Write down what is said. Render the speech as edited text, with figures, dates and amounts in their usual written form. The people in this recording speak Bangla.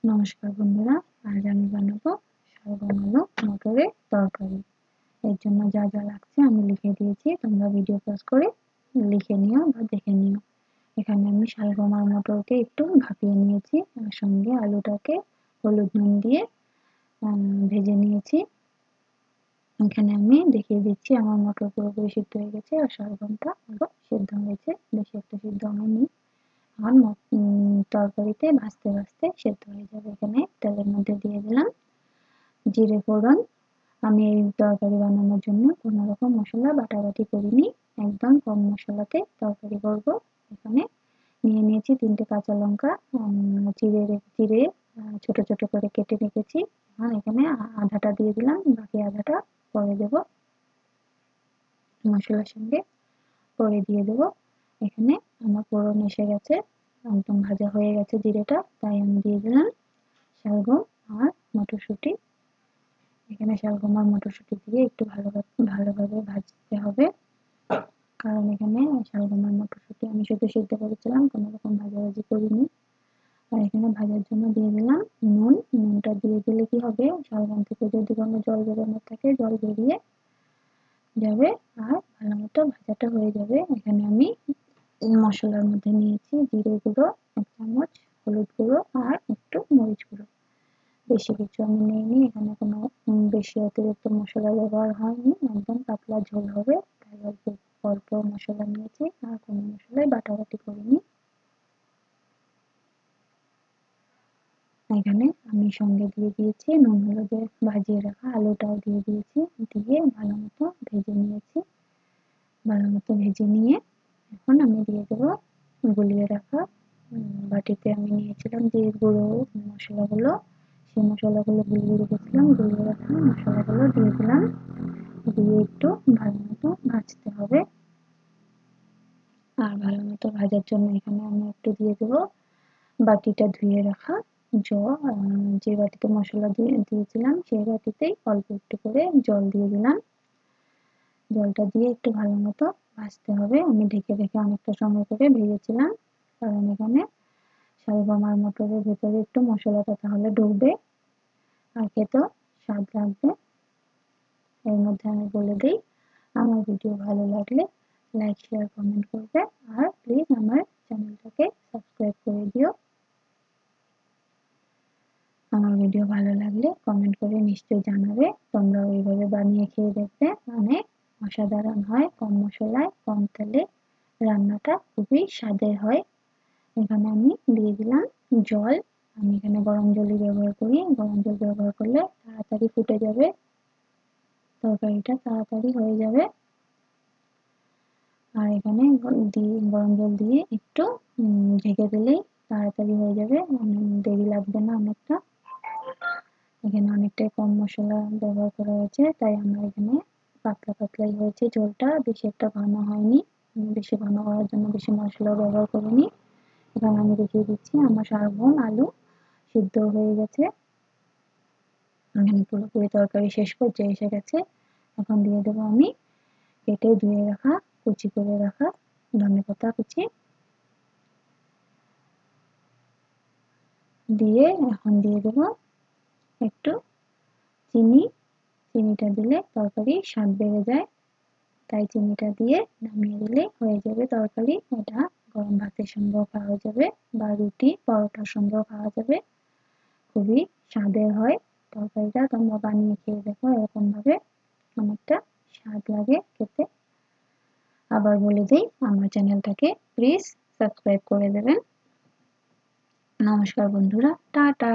নমস্কার বন্ধুরা, আজ আমি বানাবো শালগম আলু মটরের তরকারি। এর জন্য যা যা লাগছে আমি লিখে দিয়েছি, তোমরা ভিডিও পজ করে লিখে নিও বা দেখে নিও। এখানে আমি শালগম আর মটরকে একটু ভাপিয়ে নিয়েছি, আর সঙ্গে আলুটাকে হলুদ নুন দিয়ে ভেজে নিয়েছি। এখানে আমি দেখিয়ে দিচ্ছি আমার মটর পুরোপুরি সিদ্ধ হয়ে গেছে আর শালগমটা আরো সিদ্ধ হয়েছে, বেশি একটা সিদ্ধ হয়নি। আর তরকারিতে ভাজতে ভাজতে সেদ্ধ হয়ে যাবে। এখানে তেলের মধ্যে দিয়ে দিলাম জিরে ফোড়ন। আমি এই তরকারি বানানোর জন্য কোনো রকম মশলা বাটাবাটি করিনি, একদম কম মশলাতে তরকারি করব। এখানে নিয়ে নিয়েছি 3টে কাঁচা লঙ্কা, চিড়ে ছোট ছোট করে কেটে রেখেছি। আর এখানে আধাটা দিয়ে দিলাম, বাকি আধাটা পরে দেব মশলার সঙ্গে, পরে দিয়ে দেব। এখানে আমার ফোড়ন এসে গেছে, একদম ভাজা হয়ে গেছে জিরেটা, তাই আমি দিয়ে দিলাম শালগম আর মটরশুঁটি। এখানে শালগম আর মটরশুঁটি দিয়ে একটু ভালোভাবে ভাজতে হবে, কারণ এখানে শালগম আর মটরশুঁটি আমি শুধু সিদ্ধ করেছিলাম, কোনো রকম ভাজাভাজি করিনি। আর এখানে ভাজার জন্য দিয়ে দিলাম নুন। নুনটা দিয়ে দিলে কি হবে, শালগম থেকে যদি কোনো জল বেরোনোর থাকে জল বেরিয়ে যাবে আর ভালো মতো ভাজাটা হয়ে যাবে। এখানে আমি মশলার মধ্যে নিয়েছি জিরে গুঁড়ো 1 চামচ, হলুদ গুঁড়ো আর একটু মরিচ গুঁড়ো। বেশি কিছু আমি নিইনি, এখানে কোনো বেশি অতিরিক্ত মশলা ব্যবহার হয়নি, একদম পাতলা ঝোল হবে, তাই অল্প মশলা নিয়েছি আর কোনো মশলাই বাটাবাটি করিনি। এখানে আমি সঙ্গে দিয়ে দিয়েছি নুন হলুদে ভাজিয়ে রাখা আলুটাও দিয়ে দিয়েছি, দিয়ে ভালো মতো ভেজে নিয়েছি। ভালো মতো ভেজে নিয়ে এখন আমি দিয়ে দেবো গুলিয়ে রাখা বাটিতে আমি নিয়েছিলাম যে গুঁড়ো মশলাগুলো, সেই মশলাগুলো গুলিয়ে রেখেছিলাম, গুলিয়ে রাখা মশলাগুলো দিয়ে দিলাম, দিয়ে একটু ভালো মতো ভাজতে হবে। আর ভালো মতো ভাজার জন্য এখানে আমি একটু দিয়ে দেবো বাটিটা ধুয়ে রাখা জল, যে বাটিতে মশলা দিয়েছিলাম সেই বাটিতেই অল্প একটু করে জল দিয়ে দিলাম। জলটা দিয়ে একটু ভালো মতো ভাজতে হবে। আমি ঢেকে ঢেকে অনেকটা সময় করে ভেজেছিলাম, কারণ এখানে শালগম আর মটরের ভেতরে একটু মশলাটা তাহলে ঢুকবে আর খেতেও স্বাদ লাগবে। এর মধ্যে আমি বলে দিই, আমার ভিডিও ভালো লাগলে লাইক শেয়ার কমেন্ট করবে, আর প্লিজ আমার চ্যানেলটাকে সাবস্ক্রাইব করে দিও। আমার ভিডিও ভালো লাগলে কমেন্ট করে নিশ্চয়ই জানাবে, তোমরাও এইভাবে বানিয়ে খেয়ে দেখবে, অনেক অসাধারণ হয়, কম মশলায় কম তেলে রান্নাটা খুবই স্বাদের হয়। এখানে আমি দিয়ে দিলাম জল। আমি এখানে গরম জলই ব্যবহার করি, গরম জল ব্যবহার করলে তাড়াতাড়ি ফুটে যাবে, তরকারিটা তাড়াতাড়ি হয়ে যাবে। আর এখানে গরম জল দিয়ে একটু ঢেকে দিলেই তাড়াতাড়ি হয়ে যাবে, দেরি লাগবে না অনেকটা। এখানে অনেকটাই কম মশলা ব্যবহার করা হয়েছে, তাই আমার এখানে পাতলা পাতলাই হয়েছে ঝোলটা, বেশি একটা ঘন হয়নি। বেশি ঘন করার জন্য বেশি মশলাও ব্যবহার করিনি। এখানে আমি দেখিয়ে দিচ্ছি আমার শালগম আলু সিদ্ধ হয়ে গেছে, এখানে পুরোপুরি তরকারি শেষ পর্যায়ে এসে গেছে। এখন দিয়ে দেবো আমি কেটে ধুয়ে রাখা কুচি করে রাখা ধনেপাতা কুচি, দিয়ে এখন দিয়ে দেবো একটু চিনি। চিনিটা দিলে তরকারির স্বাদ বেড়ে যায়, তাই চিনিটা দিয়ে নামিয়ে দিলে হয়ে যাবে তরকারি। এটা গরম ভাতের সঙ্গেও খাওয়া যাবে বা রুটি পরোটার সঙ্গেও খাওয়া যাবে, খুবই স্বাদের হয় তরকারিটা। তোমরা বানিয়ে খেয়ে দেখো, এরকম ভাবে অনেকটা স্বাদ লাগে খেতে। আবার বলে দিই, আমার চ্যানেলটাকে প্লিজ সাবস্ক্রাইব করে দেবেন। নমস্কার বন্ধুরা, টাটা।